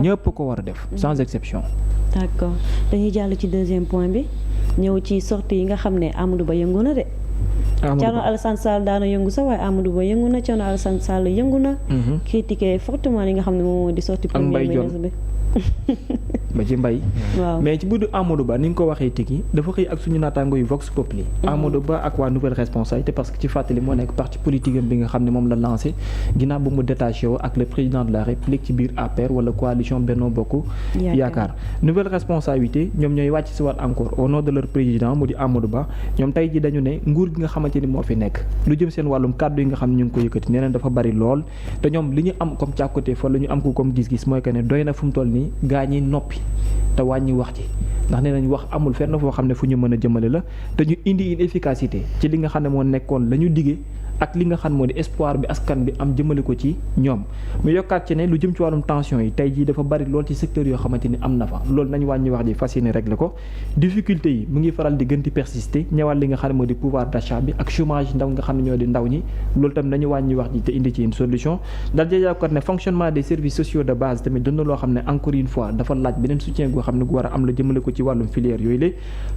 ñëpp ko war a def sans exception. d'accord dañuy jàll ci deuxième point bi ñëw ci sortie yi nga xam ne Amadou Ba yëngu na de. Thierno Alassane Sall daana yëngu sax waaye Amadou Ba yëngu na Thierno Alassane Sall yëngu na. critiqué fortement li nga xam ne moom moo di sortie premier ministre bi. ba ci mbay waaw mais ci buddu Amadou Ba ni nga ko waxee tigi dafa xëy ak suñu naataango yu Vox Populi Amadou Ba ak waa nouvelle responsabilité parce que ci fàttali moo nekk parti politique am bi nga xam ne moom la lancé ginnaaw bu mu détaché woo ak le président de la République ci biir APR wala coalition Benno Bokk Yaakaar nouvelle responsabilité ñoom ñooy wàcc si waat encore au nom de leur président mu di Amadou Ba ñoom tey ji dañu ne nguur gi nga xamante ni moo fi nekk lu jëm seen wàllum kàddu yi nga xam ne ñu ngi ko yëkkati nee na dafa bari lool te ñoom li ñu am comme càkkute fa la ñu am ko comme gis-gis mooy que ne doy na fu mu toll nii gaa ñi noppi te wàññi wax ci ndax nee nañ wax amul fenn foo xam ne fu ñu mën a jëmale la te ñu indi une efficacité ci li nga xam ne moo nekkoon la ñu diggee ak li nga xam moo di espoir bi askan bi am jëmale ko ci ñoom mu yokkaat ci ne lu jëm ci wàllum tension yi tey jii dafa bari lool ci secteur yoo xamante ni am na fa loolu nañ wàññi wax ji fas yéene régler ko difficulté yi mu ngi faral di gën di persister ñëwal li nga xam ne moo di pouvoir d'achat bi ak chômage ndaw nga xam ne ñoo di ndaw ñi loolu tam nañu wàññi wax ji te indi ci une solution dal jëjaakat ne fonctionnement des services sociaux de base tamit dund loo xam ne encore une fois dafa laaj beneen soutien goo xam ne gu war a am la jëmale ko ci wàllum filière yooyu la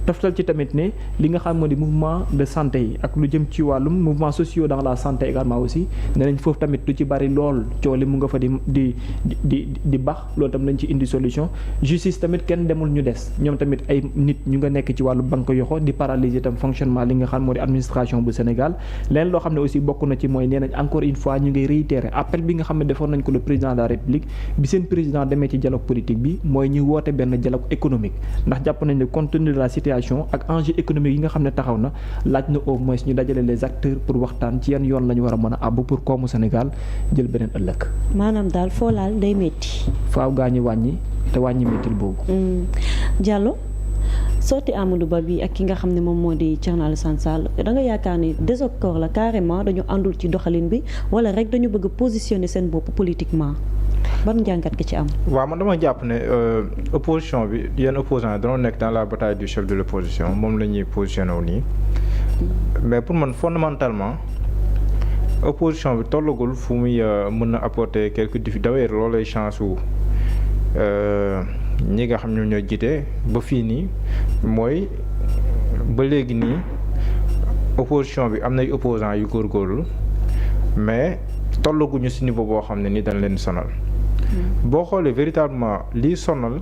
toftal ci tamit ne li nga xam moo di mouvement de santé yi ak lu jëm ci wàllum mouvement sociaux dans la santé également aussi ne nañ foofu tamit lu ci bari lool coow li mu nga fa di baax loolu tam nañ ci indi solution justice tamit kenn demul ñu des ñoom tamit ay nit ñu nga nekk ci wàllu banque yoxo di paralyser tam fonctionnement li nga xam moo di administration bu Sénégal leen loo xam ne aussi bokk na ci mooy nee nañ encore une fois ñu ngi réitérer appel bi nga xam ne defoon nañ ko le président de la République bi seen président demee ci dialogue politique bi mooy ñu woote benn dialogue économique ndax jàpp nañ ne compte tenu de la situation ak enjeu économique yi nga xam ne taxaw na laaj na au moins ñu dajale les acteurs pour waxtaan ci yan yoon la ñu war a mën a àbb pour koomu Sénégal jël beneen ëllëg. maanaam daal foo laal day métti. faaw gaañu wàññi te wàññi méttil boobu. Diallo sorti Amadou Ba bi ak ki nga xam ne moom moo di Thierno Alassane Sall da nga yaakaar ni désaccord la carrément dañu àndul ci doxalin bi wala rek dañu bëgg positionner seen bopp politiquement ban njàngat gi ci am. waaw man dama jàpp ne opposition bi yenn opposants dañoo nekk dans la bataille du chef de l'opposition moom la ñuy positionné wu nii mais pour man fondamentalement opposition bi tollagul fu muy mën a apporter quelques défis d'ailleurs loolay chance wu ñi nga xam ñoom ñoo jiite ba fii nii mooy ba léegi nii opposition bi am nay opposants yu góorgóorlu mais tollaguñu ci niveau boo xam ne ni dañ leen sonal. boo xoolee véritablement lii sonal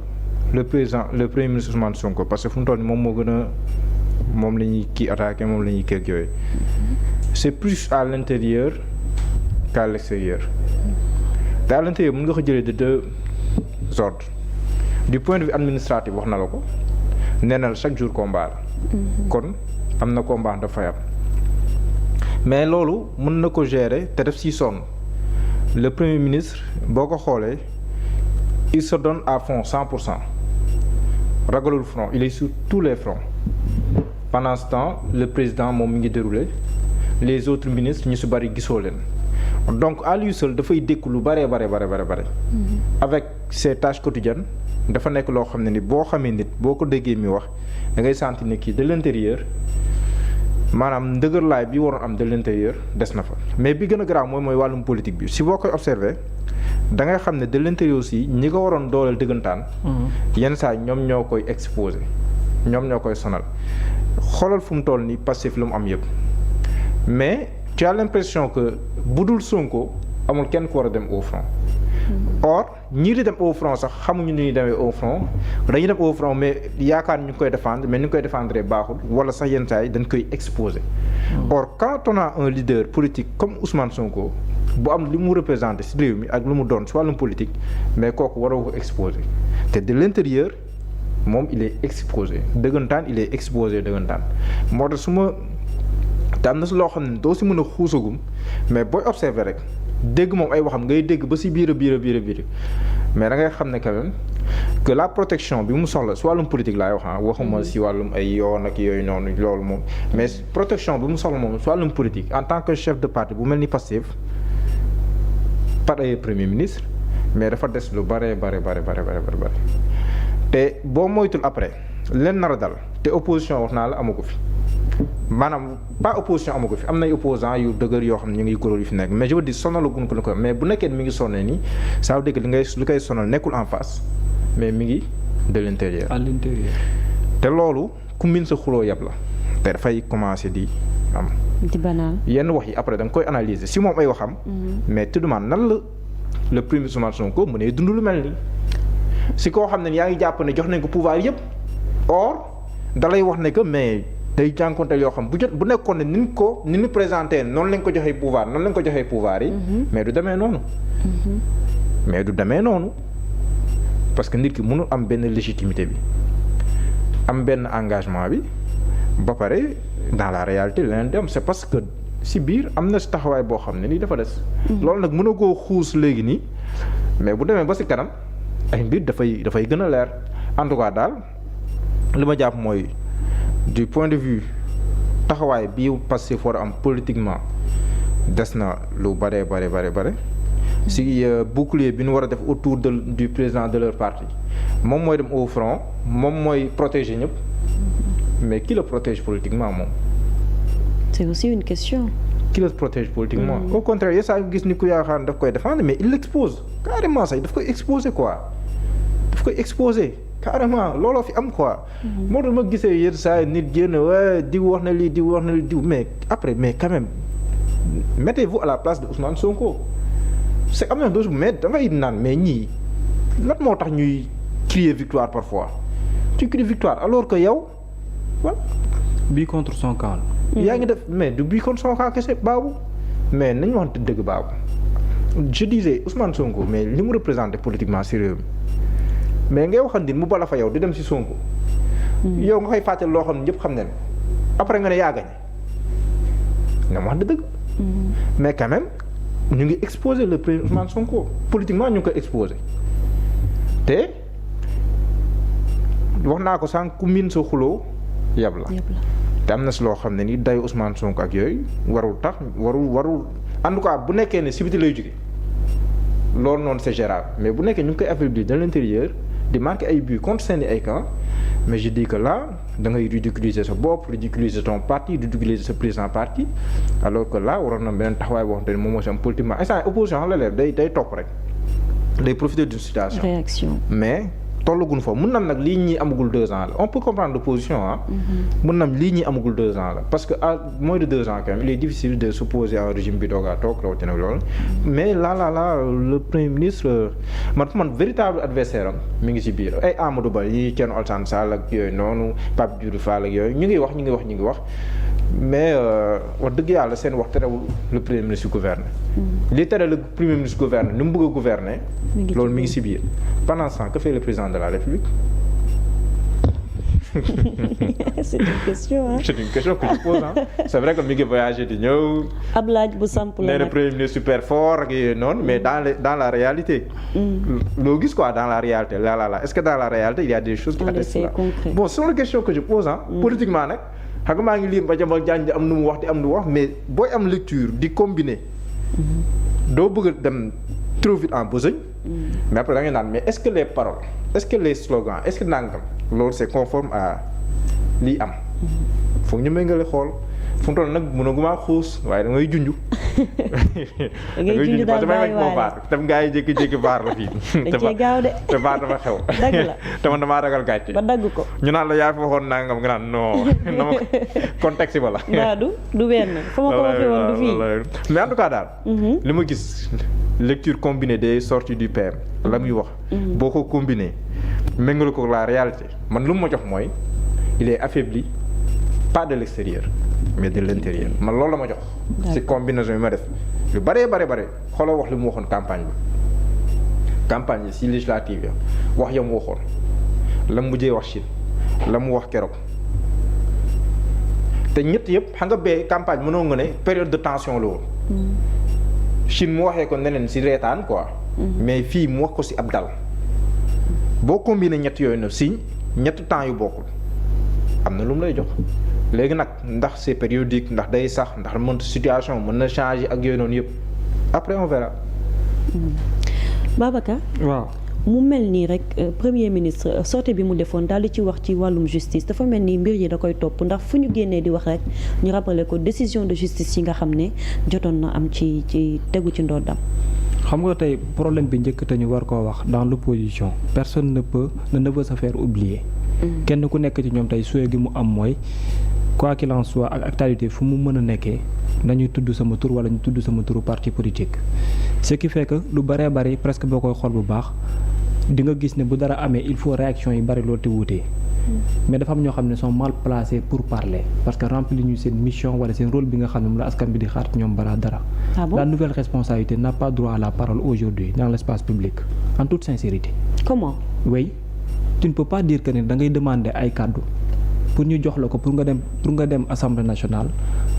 le premier ministre Ousmane Sonko parce que fu mu toll nii moom moo gën a moom la ñuy kii attaqué moom la ñuy kii ak yooyu c'est plus à l'intérieur qu'à l'extérieur te à l'intérieur mën nga ko jëlee de deux ordres du point de vue administratif wax na la ko nee na chaque jour combat la kon am na combat dafay am mais loolu mën na ko gérer te def si sonn le premier ministre boo ko xoolee il se donne à fond 100% ragalul front il est sur tous les fronts pendant ce temps le président moom mi ngi déroulé les autres ministres ñu si bari gisoo leen donc à lui seul dafay dékku lu bare avec ses tâches quotidiennes dafa nekk loo xam ne ni boo xamee nit boo ko déggee mi wax da ngay sentir ne kii de l'intérieur maanaam ndëgërlaay bi waroon am de l'intérieur des na fa mais bi gën a garaaw mooy wàllum politique bi si boo koy observer da ngay xam ne de l'intérieur aussi ñi ko waroon dooleel dëggantaan yenn saa ñoom ñoo koy exposer ñoom ñoo koy sonal xoolal fu mu toll nii Pastef lu mu am yëpp mais tu as l'impression que bu dul Sonko amul kenn ku war a dem au front or ñii di dem au front sax xamuñu ni ñuy demee au front dañuy dem au front mais yaakaar ñu ngi koy défendre mais ni ñu koy défendre baaxul wala sax yenn saa yi dañ koy exposer. Or quand on a un leader politique comme Ousmane Sonko bu am li mu représenté ci réew mi ak lu mu doon ci wàllum politique mais kooku waroo ko exposer te de l'intérieur moom il est exposé dëggantaan il est exposé dëggantaan moo tax su ma te am na si loo xam ne doo si mën a xuusagum mais booy observer rek dégg moom ay waxam ngay dégg ba si biir mais da ngay xam ne quand même que la protection bi mu soxla si wàllum politique laay wax waxuma si wàllum ay yoon ak yooyu noonu loolu moom mais protection bi mu soxla moom si wàllum politique en tant que chef de parti bu mel ni Pastef par ay premier ministre mais dafa des lu bare te boo moytul après leen nar a dal te opposition wax naa la amu ko fi maanaam pas opposition amu ko fi am nay opposants yu dëgër yoo xam ne ñu ngi kuréel yu fi nekk mais je veux dire sonalaguñ ko mais bu nekkee mi ngi sonné nii ça veut dire que li koy sonal nekkul en face mais mi ngi de l'intérieur. à l'intérieur. te loolu ku min sa xuloo yab la te dafay commencer di am. di banal yenn wax yi après da nga koy analyser si moom ay waxam. mais tout de même nan la le premier Ousmane Sonko mu ne dund lu mel nii si koo xam ne yaa ngi jàpp ne jox nañ ko pouvoir yëpp or da lay wax ne que mais. day jànkonteel yoo xam bu nekkoon ne ni ñu présenté noonu lañ ko joxee pouvoir noonu lañ ko joxee pouvoir yi. mais du demee noonu. mais du demee noonu parce que nit ki mënul am benn légitimité bi am benn engagement bi ba pare dans la réalité leneen dem c'est parce que si biir am na si taxawaay boo xam ne nii dafa des. loolu nag mën a koo xuus léegi nii mais bu demee ba si kanam ay mbir dafay gën a leer en tout cas daal li ma jàpp mooy. du point de vue taxawaay bii Pastef war a am politiquement des na lu bare si bouclier bi ñu war a def autour du président de leur parti moom mooy dem au front moom mooy protéger ñëpp mais qui le protège politiquement moom. c'est aussi une question. qui le protège politiquement. au contraire yéen saa gis ni ku yaakaar daf koy défendre mais il l'expose carrément sax daf koy exposer quoi daf koy exposer. carrément looloo fi am quoi. moo tax ma gisee yenn saa nit génn waaye diw wax na lii diw wax na lii diw mais après mais quand même mettez-vous à la place de Ousmane Sonko c'est am na doo mais dangay naan mais ñii lan moo tax ñuy crier victoire parfois tu cries victoire alors que yow voilà. bii contre son camp. yaa ngi def mais du bii contre son camp kese baabu mais nañu wax dëgg baabu je disais Ousmane Sonko mais li mu représenté politiquement si réew mi. mais ngay waxandin mu bala fa yow di dem ci Sonko. yow nga koy fàttali loo xam ne ñëpp xam nañ après nga ne yaa gañe nga wax dëgg. mais quand même ñu ngi exposer le président Ousmane Sonko politiquement ñu ngi koy exposer te wax naa ko sànq ku miin sa xuloo yab la. te am na si loo xam ne ni day Ousmane Sonko ak yooyu warul en tout cas bu nekkee ne si biti lay jóge loolu noonu c'est gérable mais bu nekkee ñu ngi koy affaiblir de l'intérieur di marquer ay buts contre seeni ay camp mais je dis que là da ngay ridiculiser sa bopp ridiculiser ton parti ridiculiser sa président parti alors que là waroon na beneen taxawaay boo xamante ne moom moo si am politiquement instant opposition la leer day topp rek day profiter d'une situation. réaction mais tollaguñ fa mun nam nag lii ñii amagul 2 ans la on peut comprendre l'opposition mun nam lii ñii amagul 2 ans la parce que à moins de 2 ans quand même il est difficile de s'opposer à un régime bi doogaa toog rawatina loolu mais là le premier ministre man véritable adversaire am mi ngi ci biir ay Amadou Ba yi Thierno Alassane Sall ak yooyu noonu Pape Diouf Fall ak yooyu ñu ngi wax mais wax dëgg yàlla seen wax terewul le premier ministre gouverner li tere le premier ministre gouverner ni mu bëgg a gouverner loolu mi ngi ci biir pendant ce temps que fait le président de la République. c'est une question c'est une question que je pose c'est vrai que mi ngi voyager di ñëw. ab laaj bu samp la nag premier ministre super fort ak yooyu noonu mais dans la réalité. loo gis quoi dans la réalité là est-ce que dans la réalité il y a des choses qui attestent cela. Bon c'est une question que je pose politiquement nag. xam nga maa ngi lire Madiambal Diagne di am nu mu wax di am nu wax mais booy am lecture di combiner doo bëgg a dem trop vite en besogne mais après da ngay naan mais est-ce que les paroles est-ce que les slogans est-ce que nangam loolu c'est conforme à lii am foog ñu méngale xool fu mu toll nag mënaguma xuus waaye da ngay junj. da ngay junj daal bàyyi waale baar tam gaa yi jékki-jékki baar la fii. da cee gaaw de. te baar dafa xew. dagg la te man damaa ragal gàcce. ba dagg ko. ñu naan la yaa fi waxoon nangam nga naan non contexte ba la. waaw du benn fa ma ko waxee woon du fii. mais en tout cas daal. li ma gis lecture combinée des sorties du PM. la muy wax. boo ko combiné méngale ko la réalité man lu mu ma jox mooy il est affaibli pas de l'extérieur. mais de l'intérieur man loolu la ma jox. ci combinaison bi ma def lu bare xooloo wax li mu waxoon campagne yi ci législative ya wax ya mu waxoon la mu mujjee wax Chine la mu wax keroog te ñett yëpp xam nga bee campagne mënoo nga ne période de tension la woon. Chine mu waxee ko neneen ci reetaan quoi. mais fii mu wax ko ci ab dal boo combiné ñett yooyu na ci ñett temps yu bokkul am na lu mu lay jox. léegi nag ndax c'est périodique ndax day sax ndax mën situation mën na changer ak yooyu noonu yëpp après on verra. Babacar. waaw mu mel nii rek premier ministre sortie bi mu defoon daal di ci wax ci wàllum justice dafa mel ni mbir yi da koy topp ndax fu ñu génnee di wax rek ñu rappelé ko décision de justice yi nga xam ne jotoon na am ci tegu ci ndoddam. xam nga tey problème bi njëkk te ñu war koo wax dans l'opposition personne ne veut se faire oublier. kenn ku nekk ci ñoom tey souhait gi mu am mooy quoi qu'il en soit ak actualité fu mu mën a nekkee nañuy tudd sama tur wala ñu tudd sama turu parti politique. ce qui fait que lu bëree bëri presque boo koy xool bu baax di nga gis ne bu dara amee il faut réaction yi bëri loolu te wuutee. mais dafa am ñoo xam ne sont mal placés pour parler parce que remplir ñu seen mission wala seen rôle bi nga xam ne moom la askan bi di xaar ñoom balaa dara. Ah bon? La nouvelle responsabilité n'a pas droit à la parole aujourd'hui dans l'espace public en toute sincérité. Comment? Oui, tu ne peux pas dire que ne da ngay demander ay kàddu pour ñu jox la ko pour nga dem assemblée nationale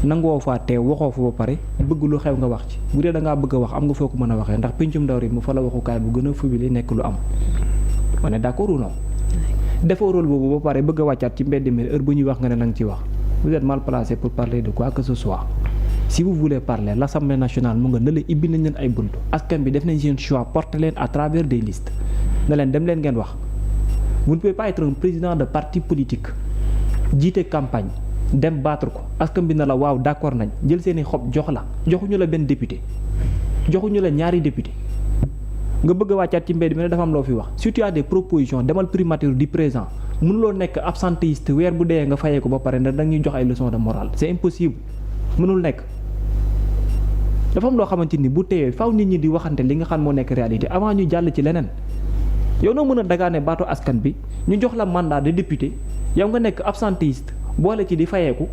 nangoo faa teew waxoo fa ba pare bëgg lu xew nga wax ci bu dee da ngaa bëgg a wax am nga foo ko mën a waxee ndax pencum ndaw mu fa la waxukaay bu gën a fubili nekk lu am on est d'accord ou non? defoo rôle boobu ba pare bëgg a wàccaat ci mbedd mi heure bu ñuy wax nga ne na nga ci wax vous êtes mal placé pour parler de quoi que ce soit. Si vous voulez parler l'Assemblée nationale mu nga ne la ibbi nañ leen ay buntu askan bi def nañ seen choix porter leen à travers des listes ne leen dem leen ngeen wax vous ne pouvez pas être un président de parti politique jiite campagne dem battre ko askan bi ne la waaw d'accord nañ jël seen i xob jox la joxuñu la benn député joxuñu la ñaari député nga bëgg a wàccaat ci mbedd mi ne dafa am loo fi wax si tu as des propositions demal primature di présent mënuloo nekk absentéiste weer bu dee nga fayee ko ba pare ne da ñuy jox ay leçons de morale c'est impossible mënul nekk. dafa am loo xamante ni bu teewee faaw nit ñi di waxante li nga xam moo nekk réalité avant ñu jàll ci leneen yow noo mën a dagaane baatu askan bi ñu jox la mandat de député yow nga nekk absentéiste boole ci di fayeeku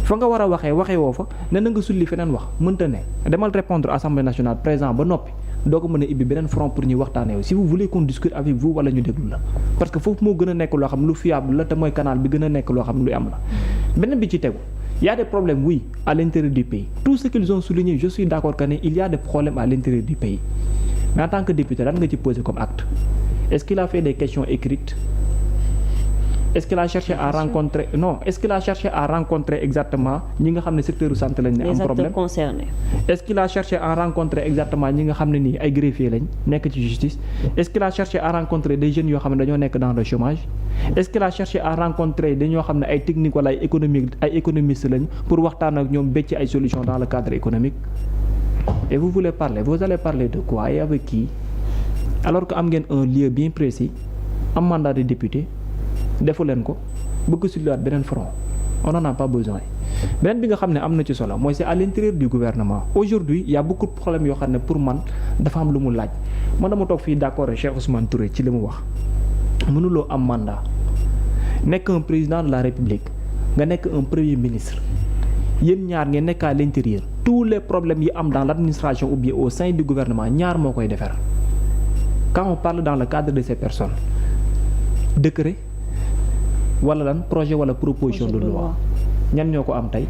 fa nga war a waxee woo fa ne na nga sulli feneen wax mënta ne demal répondre assemblée nationale présent ba noppi doo ko mën a ibbi beneen front pour ñuy waxtaanee yow si vous voulez qu'on discute avec vous wala ñu déglu la parce que foofu moo gën a nekk loo xam lu fiable la te mooy canal bi gën a nekk loo xam lu am la beneen bi ci tegu. Il y a des problèmes, oui, à l'intérieur du pays. Tout ce qu'ils ont souligné, je suis d'accord qu'il y a des problèmes à l'intérieur du pays. Mais en tant que député, qu'est-ce que tu poses comme acte? Est-ce qu'il a fait des questions écrites? Est-ce qu'il a cherché à rencontrer... Non, est-ce qu'il a cherché à rencontrer exactement ñi nga xam ne secteur santé lañ ne am problème? Les acteurs concernés. Est-ce qu'il a cherché à rencontrer exactement ñi nga xam ne nii ay greffiers lañ nekk ci justice? Est-ce qu'il a cherché à rencontrer des jeunes yoo xam ne dañoo nekk dans le chômage? Est-ce qu'il a cherché à rencontrer dañoo xam ne ay techniques wala ay économistes lañ pour waxtaan ak ñoom becc ay solutions dans le cadre économique? Et vous voulez parler, vous allez parler de quoi et avec qui? Alors que am ngeen un lieu bien précis, am mandat de député, defu leen ko bëgg sulliwaat beneen front on n'en a pas besoin. beneen bi nga xam ne am na ci solo mooy c'est à l'intérieur du gouvernement aujourd'hui il y a beaucoup de problèmes yoo xam ne pour man dafa am lu mu laaj man dama toog fii d'accord Cheikh Ousmane Touré ci li mu wax mënuloo am mandat nekk un président de la République nga nekk un premier ministre yéen ñaar ngeen nekk à l'intérieur tous les problèmes yi am dans l'administration ou bien au sein du gouvernement ñaar moo koy defar quand on parle dans le cadre de ces personnes décret wala lan projet wala proposition de loi ñan ñoo ko am tey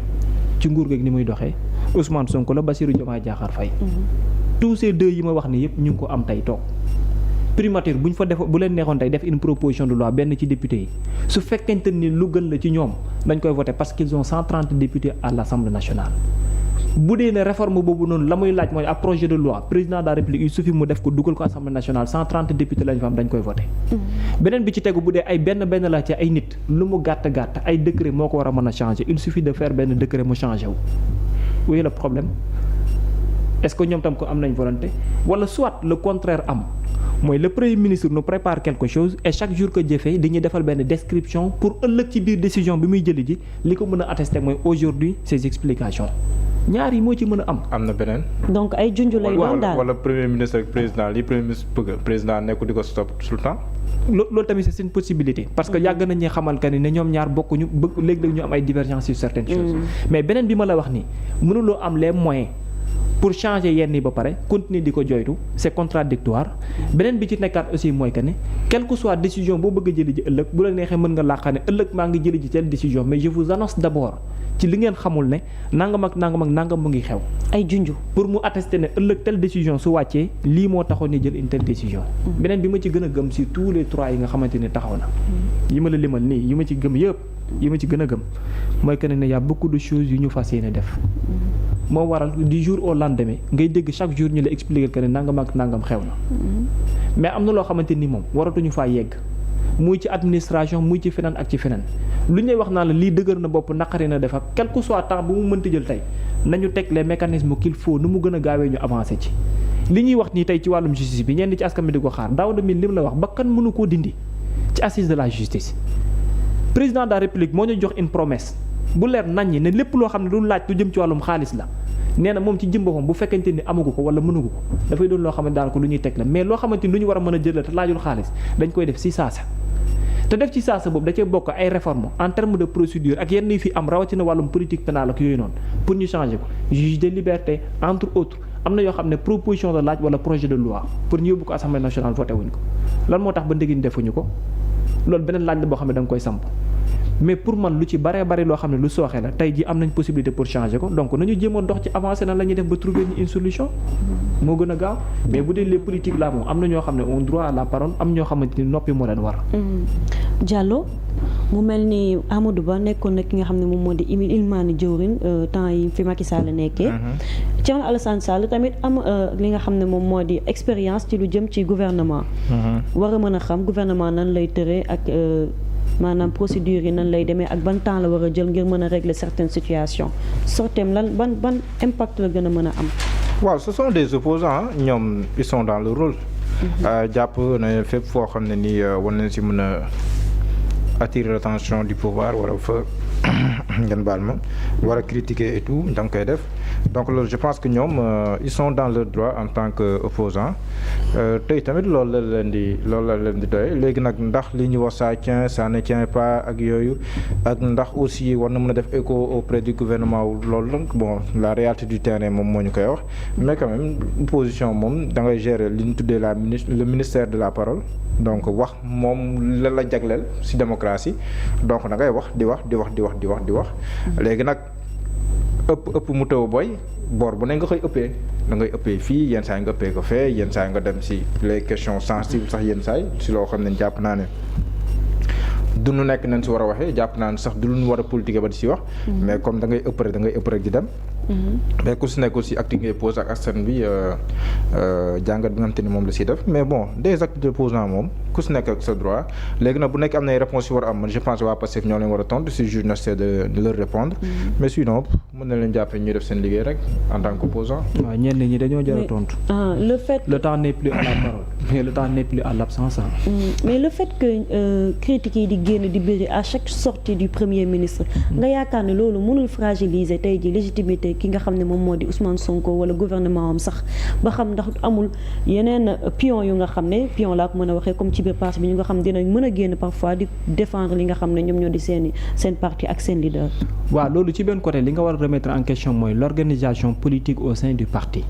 ci nguur geeg ni muy doxee Ousmane Sonko la Bassirou Diomaye Diakhar Faye tous ces deux yi ma wax ni yëpp ñu ngi ko am tey toog primature bu ñu fa def bu leen neexoon tey def une proposition de loi benn ci député yi su fekkente ni lu gën la ci ñoom dañ koy voter parce qu'ils ont 130 députés à l'Assemblée nationale. bu dee ne réforme boobu noonu la muy laaj mooy ab projet de loi président de la République il suffit mu def ko dugal ko Assemblée nationale 130 députés lañ fa am dañ koy voter. beneen bi ci tegu bu dee ay benn la ci ay nit lu mu gàtt ay décret moo ko war a mën a changer il suffit de faire benn décret mu changer wu. où est le problème est-ce que ñoom tam ko am nañ volonté wala soit le contraire am mooy le premier ministre nous prépare quelque chose et chaque jour que jëfee dañuy defal benn description pour ëllëg ci biir décision bi muy jëli ji li ko mën a attester mooy aujourd'hui ces explications. ñaar yi moo ci mën a am. am na beneen. donc ay junj lay doon daal wala premier ministre ak président li premier ministre bëgg président nekku di ko stop tout le temps. loolu tamit c'est une possibilité. parce que yàgg nañ ñi xamal que ni ne ñoom ñaar bokkuñu bëgg léeg-léeg ñu am ay divergences sur certaines choses. mais beneen bi ma la wax nii mënuloo am les moyens pour changer yenn yi ba pare continuer di ko joytu c'est contradictoire beneen bi ci nekkaat aussi mooy que ne quelle que soit décision boo bëgg a jëli ji ëllëg bu la neexee mën nga làqa ne ëllëg maa ngi jëli ji telle décision mais je vous annonce d'abord ci li ngeen xamul ne nangam ak nangam mu ngi xew. ay junj. pour mu attester ne ëllëg telle décision su wàccee lii moo taxoon ni jël une telle décision. beneen bi ma ci gën a gëm si tous les trois yi nga xamante ne taxaw na. yi ma la limal nii yi ma ci gëm yëpp yi ma ci gën a gëm mooy que ne y a beaucoup de choses yu ñu fas yéene def. moo waral du jour au lendemain ngay dégg chaque jour ñu la expliquer que ne nangam ak nangam xew na mais am na loo xamante ni moom waratuñu faa yegg muy ci administration muy ci feneen ak ci feneen lu ñuy wax naa la lii dëgër na bopp naqari na def ak quel que soit temps bu mu mënti jël tey nañu teg les mécanismes qu'il faut nu mu gën a gaawee ñu avancer ci li ñuy wax nii tey ci wàllum justice bi ñenn ci askan bi di ko xaar Daouda Mine li mu la wax ba kan mënu koo dindi ci assise de la justice président de la république moo ñu jox une promesse bu leer naññi ne lépp loo xam ne lu laaj lu jëm ci wàllum xaalis la nee na moom ci jëm boppam bu fekkente ni amagu ko wala mënugu ko dafay doon loo xamante daal ko lu ñuy teg la mais loo xamante ni lu ñu war a mën a jël la te laajul xaalis dañ koy def si saasa te def ci saasa boobu da cee bokk ay réformes en termes de procédure ak yenn yi fi am rawatina wàllum politique pénale ak yooyu noonu pour ñu changer ko juge des libertés entre autres am na yoo xam ne proposition de laaj wala projet de loi pour ñu yóbbu ko assemblée nationale voté wuñ ko lan moo tax ba ndëgg ñu defuñu ko loolu beneen laaj la boo xam ne da nga koy samp mais pour man lu ci baree bari loo xam ne lu sooxe la tey jii am nañ possibilité pour changer ko donc nañu jéemoon dox ci avancer na la ñuy def ba trouver une solution moo gën a gaaw mais bu dee les politiques là moom am na ñoo xam ne ont droit à la parole am ñoo xamante ni noppi moo leen war. Diallo mu mel ni Amadou Ba nekkoon na ki nga xam ne moom moo di Ilmani jëwriñ temps yi fi Macky Sall nekkee. Thierno Alassane Sall tamit am li nga xam ne moom moo di expérience ci lu jëm ci gouvernement. war a mën a xam gouvernement nan lay tëree ak. maanaam procédure yi nan lay demee ak ban temps la war a jël ngir mën a régler certaines situations sorteem lan ban impact la gën a mën a am. waaw ce sont des opposants ñoom ils sont dans le rôle. jàpp na fépp foo xam ne nii war nañ si mën a attirer l'attention du pouvoir wala fa ngeen baal ma war a critiquer et tout da nga koy def donc loolu je pense que ñoom ils sont dans leur droit en tant que opposants tey tamit loolu la leen di doy léegi nag ndax li ñu wax ça ne tient pas ak yooyu ak ndax aussi war na mën a def écho auprès du gouvernement loolu nag bon la réalité du terrain moom moo ñu koy wax mais quand même opposition moom da ngay gérer li ñu tuddee le ministère de la parole donc wax moom la jagleel ci démocratie donc da ngay wax di wax léegi nag ëpp mu taw boy boor bu ne nga koy ëppee da ngay ëppee fii yenn saa yi nga ëppee ko fee yenn saa yi nga dem ci les questions sensibles sax yenn saa yi ci loo xam ne jàpp naa ne du nu nekk nañ ci war a waxee jàpp naa ne sax du lu war a politique ba di ci wax mais comme da ngay ëpp rek di dem mais ku si nekk aussi acte ngay pose ak askan bi jàngat bi nga xamante ni moom la siy def mais bon des actes de posant moom ku si nekk ak sa droit léegi nag bu nekk am na ay réponses yu war a am man je pense waa Pastef ñoo leen war a tontu si juge n'essaie de leur répondre mais sinon mën na leen jàppee ñuy def seen liggéey rek en tant qu'opposant. waaw ñenn ñi dañoo jar a tontu. le temps n'est plus à la parole mais le temps n'est plus à l'absence. mais le fait que critiques yi di génn di bëri à chaque sortie du premier ministre. nga yaakaar ne loolu mënul fragiliser tey ji légitimité ki nga xam ne moom moo di Ousmane Sonko wala gouvernement am sax ba xam ndax amul yeneen pion yu nga xam ne pion laa ko mën a waxee comme ci biir parti bi ñu nga xam dinañ mën a génn parfois di défendre li nga xam ne ñoom ñoo di seen parti ak seen leader. waaw loolu ci benn côté li nga war a remettre en question mooy l'organisation politique au sein du parti.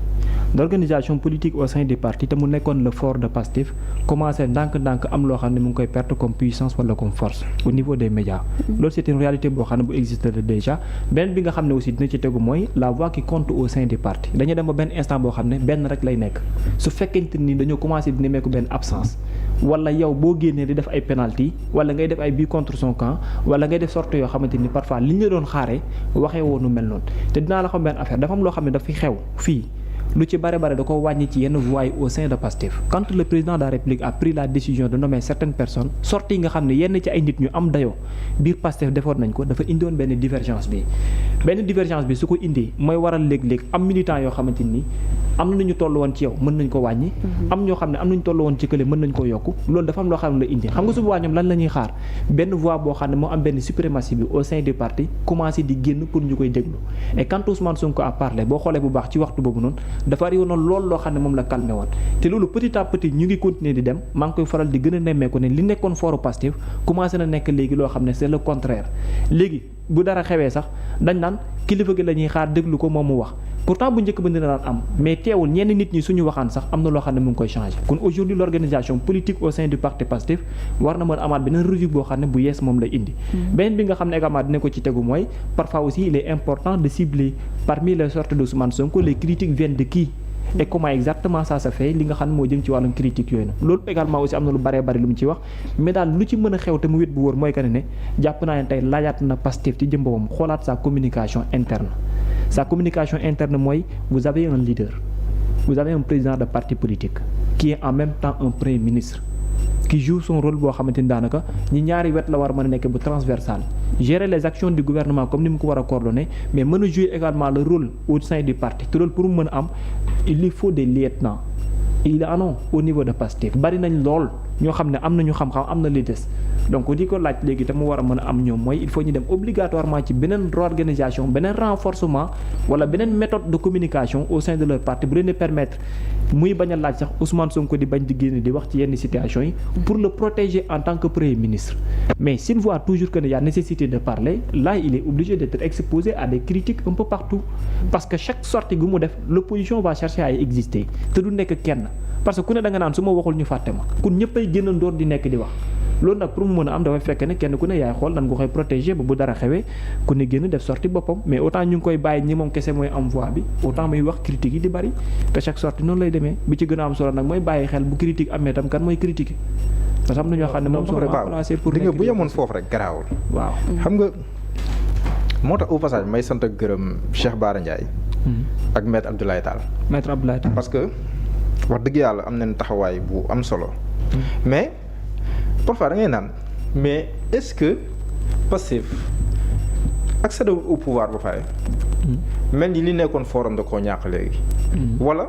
l'organisation politique au sein du parti te mu nekkoon le fort de Pastef commencé ndànk-ndànk am loo xam ne mu ngi koy perte comme puissance wala comme force au niveau des médias. loolu c'est une réalité boo xam ne bu existe déjà benn bi nga xam ne aussi dina ci tegu mooy la voix qui compte au sein du parti dañu dem ba benn instant boo xam ne benn rek lay nekk su fekkente ni dañoo commencé di nemmeeku benn absence wala yow boo génnee di def ay penalty wala ngay def ay buts contre son camp wala ngay def sorte yoo xamante ni parfois li ñu la doon xaaree waxee woonu mel noonu te dinaa la xam benn affaire dafa am loo xam ne dafay xew fii lu ci bare da ko wàññi ci yenn voix yi au sein de Pastef quand le président de la République a pris la décision de nommer certaines personnes sorties yi nga xam ne yenn ci ay nit ñu am dayoo biir Pastef defoon nañ ko dafa indiwoon benn divergence bi su ko indi mooy waral léeg-léeg am militants yoo xamante ni am na ñu toll woon ci yow mën nañ ko wàññi am ñoo xam ne am nañu toll woon ci kële mën nañ ko yokku loolu dafa am loo xam ne la indi xam nga su boobaa ñoom lan la ñuy xaar benn voix boo xam ne moo am benn suprématie bi au sein du parti commencé di génn pour ñu koy déglu et quand Ousmane Sonko a parlé boo xoolee bu baax ci waxtu boobu noonu dafa ari woon loolu loo xam ne moom la calmé woon te loolu petit à petit ñu ngi continuer di dem maa ngi koy faral di gën a nemmeeku ne li nekkoon fooru Pastef commencé na nekk léegi loo xam ne c'est le contraire léegi bu dara xewee sax dañ naan kilifa gi la ñuy xaar déglu ko moom mu wax pourtant bu njëkk ba dina daan am mais teewul ñenn nit ñi suñu waxaan sax am na loo xam ne mu ngi koy changer kon aujourd'hui l'organisation politique au sein du parti Pastef war na mën a amaat beneen rubrique boo xam ne bu yees moom lay indi beneen bi nga xam ne également dina ko ci tegu mooy parfois aussi il est important de cibler parmi les sorties de Ousmane Sonko les critiques viennent de qui et comment exactement ça se fait li nga xam moo jëm ci wàllum critique yooyu na loolu également aussi am na lu bëree bëri lu mu ci wax mais daal lu ci mën a xew te mu wét bu wóor mooy que ne jàpp naa ne tey laajaat na Pastef ci jëm boppam xoolaat sa communication interne mooy vous avez un leader vous avez un président de parti politique qui est en même temps un premier ministre qui joue son rôle boo xamante ni daanaka ñi ñaari wet la war a mën a nekk bu transversal gérer les actions du gouvernement comme ni mu ko war a coordonner mais mën a jouer également le rôle au sein du parti te loolu pour mu mën a am il lui faut des lieutenants il en a au niveau de Pastef bari nañ lool ñoo xam ne am nañu xam-xam am na li des donc di ko laaj léegi te mu war a mën a am ñoom mooy il faut ñu dem obligatoirement ci beneen réorganisation beneen renforcement wala beneen méthode de communication au sein de leur parti bu leen di permettre muy bañ a laaj sax Ousmane Sonko di bañ di génn di wax ci yenn situation yi pour le protéger en tant que premier ministre mais s'il voit toujours que ne y a nécessité de parler là il est obligé d'être exposé à des critiques un peu partout parce que chaque sortie gu mu def l'opposition va chercher à exister te du nekk kenn parce que ku ne da nga naan su ma waxul ñu fàtte ma kun ñëppay génnandoor di nekk di wax loolu nag pour mu mën a am dafay fekk ne kenn ku ne yaay xool nan nga koy protéger ba bu dara xewee ku ne génn def sortie boppam mais autant ñu ngi koy bàyyi ñi moom kese mooy am voix bi autant muy wax critique yi di bari te chaque sortie noonu lay demee bi ci gën a am solo nag mooy bàyyi xel bu critique amee tam kan mooy critiquer parce que am na ñoo xam ne moom sont placés pour di nga bu yemoon foofu rek garaawul waaw xam nga moo tax au passage may sant ak gërëm Cheikh Bara Ndiaye ak maître Abdoulaye Tall parce que wax dëgg yàlla am nañ taxawaay bu am solo mais parfois da ngay naan mais est-ce que Pastef accéder au pouvoir ba pare mel ni li nekkoon forum da koo ñàkk léegi wala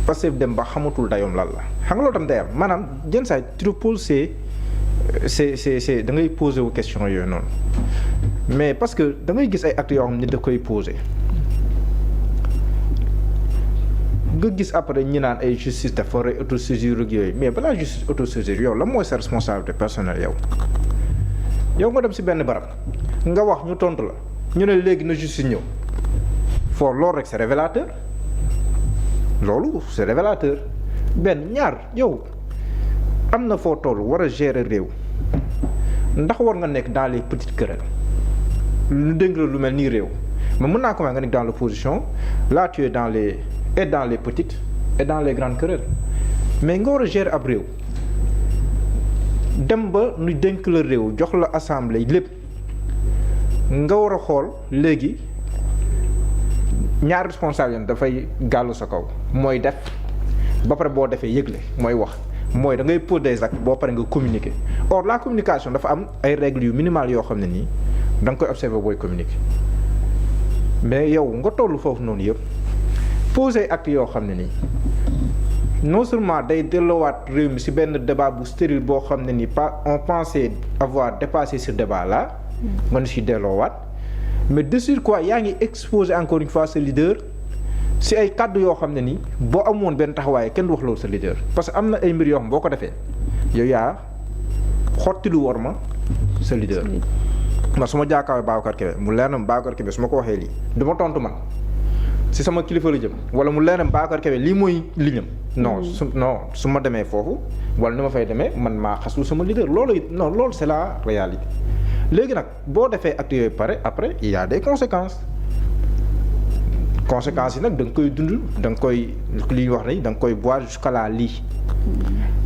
Pastef dem ba xamatul dayoom lan la xam nga loolu tam day am maanaam jën saa tu te poses c'est da ngay posé wu question yooyu noonu mais parce que da ngay gis ay actes yoo xam ne da koy posé nga gis après ñi naan ay justice dafa war a autosaisir ak yooyu mais balaa justice autosaisir yow la mooy sa responsabilité personnelle yow nga dem ci benn barab nga wax ñu tontu la ñu ne léegi na justice ñëw foo loolu rek c'est révélateur benn ñaar yow am na foo toll war a gérer réew ndax war nga nekk dans les petites querelles lu dénk la lu mel nii réew mais mën naa ko nga nekk dans l'opposition là tu es dans les petites et dans les grandes querelles mais nga war a gérer ab réew dem ba nu dénk la réew jox la assemblée lépp nga war a xool léegi ñaari responsable dafay gàllu sa kaw mooy def ba pare boo defee yëgle mooy wax mooy da ngay poser des actes boo pare nga communiquer or la communication dafa am ay règles yu minimales yoo xam ne nii da nga koy observer booy communiquer mais yow nga tollu foofu noonu yëpp poser acte yoo xam ne nii non seulement day delloowaat réew mi ci benn débat bu stérile boo xam ne nii pas on pensait avoir dépassé ce débat là nga nu ci delloowaat mais de surcroît yaa ngi exposer encore une fois ce leader ci ay kàddu yoo xam ne nii boo amoon benn taxawaay kenn du wax loolu sa leader parce que am na ay mbir yoo xam boo ko defee yow yaa xottilu war ma sa leader ma su ma jàkkaarloo Babacar Kébé mu leer na Babacar Kébé su ma ko waxee lii du ma tontu man ci sama kilifa la jëm wala mu leer na Babacar Kébé lii mooy liñam non su ma demee foofu wala ni ma fay demee man maa xaslu sama leader loolu it non loolu c'est la réalité léegi nag boo defee actes yooyu pare après il y a des conséquences yi nag da nga koy dund da nga koy li ñuy wax ni da nga koy boire jusqu'à la lie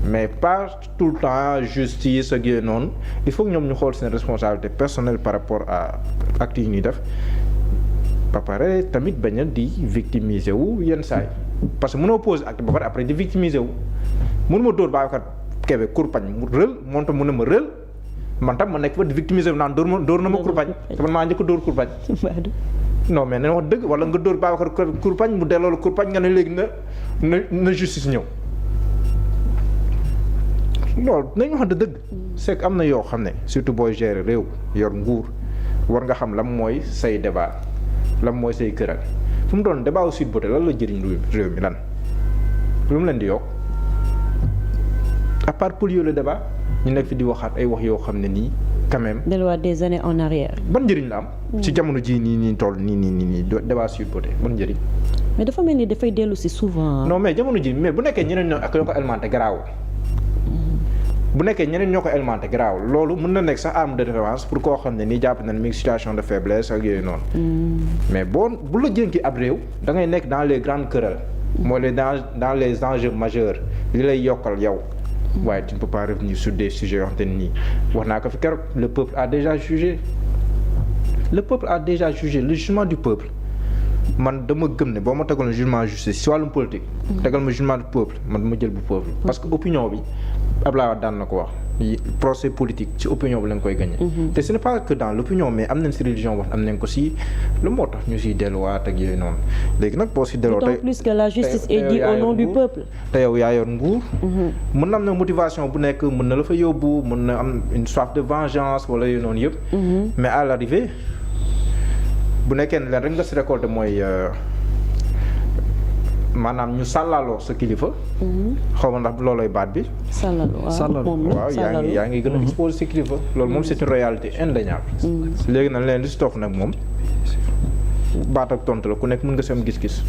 mais pas tout le temps justice ak yooyu noonu il faut que ñoom ñu xool seen responsabilité personnelle par rapport à actes yi ñuy def ba pare tamit bañ a di victimiser wu yenn saay parce que mënoo poser acte ba pare après di victimiser wu mënuma dóor Babacar Kébé kurpañ mu rël moom tam mën na ma rël man tam ma nekk fa di victimiser wu naan dóor na ma kurpañ te man maa njëkk a dóor kurpañ non mais ne wax dëgg wala nga dóor Babacar kurpañ mu delloo la kurpañ nga ne léegi na justice ñëw loolu nañu wax dëgg c'est que am na yoo xam ne surtout booy gérer réew yor nguur war nga xam lan mooy say débat lan mooy say këral fu mu doon débat au Sweet Beauté lan la jëriñ réew mi lan lu mu leen di yokk à part polluer le débat ñu nekk fi di waxaat ay wax yoo xam ne nii quand même. delluwaat des années en arrière. ban njëriñ la am. ci jamono jii nii toll nii débat Sweet Beauté ban njëriñ. mais dafa mel ni dafay dellu si souvent. non mais jamono ji mais bu nekkee ñeneen ñoo ak ñoo ko alimenté garaawul bu nekkee ñeneen ñoo ko alimenté garaaw loolu mën na nekk sax arme de défense pour koo xam ne nii jàpp na ne mi ngi situation de faiblesse ak yooyu noonu. mais bu la jënki ab réew da ngay nekk dans les grandes querelles. mooy dans les enjeux majeurs li lay yokkal yow. waaye tu ne peux pas revenir sur des sujets yoo xam te ne nii wax naa ko fi keroog le peuple a déjà jugé. le peuple a déjà jugé le jugement du peuple man dama gëm ne boo ma tegal jugement justice si wàllum politique. tegal ma jugement du peuple man dama jël bu peuple. parce que opinion bi Abdoulaye Wade daan na ko wax procès politique ci opinion bi la nga koy gagné. te ce n'est pas que dans l'opinion mais am nañ si religion wax am nañ ko si lu moo tax ñu siy delluwaat ak yooyu noonu léegi nag boo si delloo. d'autant plus que la justice est due au nom du peuple. te yow yaa yor nguur. mën na am na motivation bu nekk mën na la fa yóbbu mën na am une soif de vengeance wala yooyu noonu yëpp. mais à l'arrivée bu nekkee ne leen rek nga si récolté mooy maanaam ñu sàllaloo sa kilifa. xaw ma ndax loolooy baat bi. sàllaloo waaw yaa ngi gën a exposé sa kilifa. loolu moom c'est une réalité indéniable. léegi nag leen li si topp nag moom baat ak tontu la ku nekk mën nga si am gis-gis.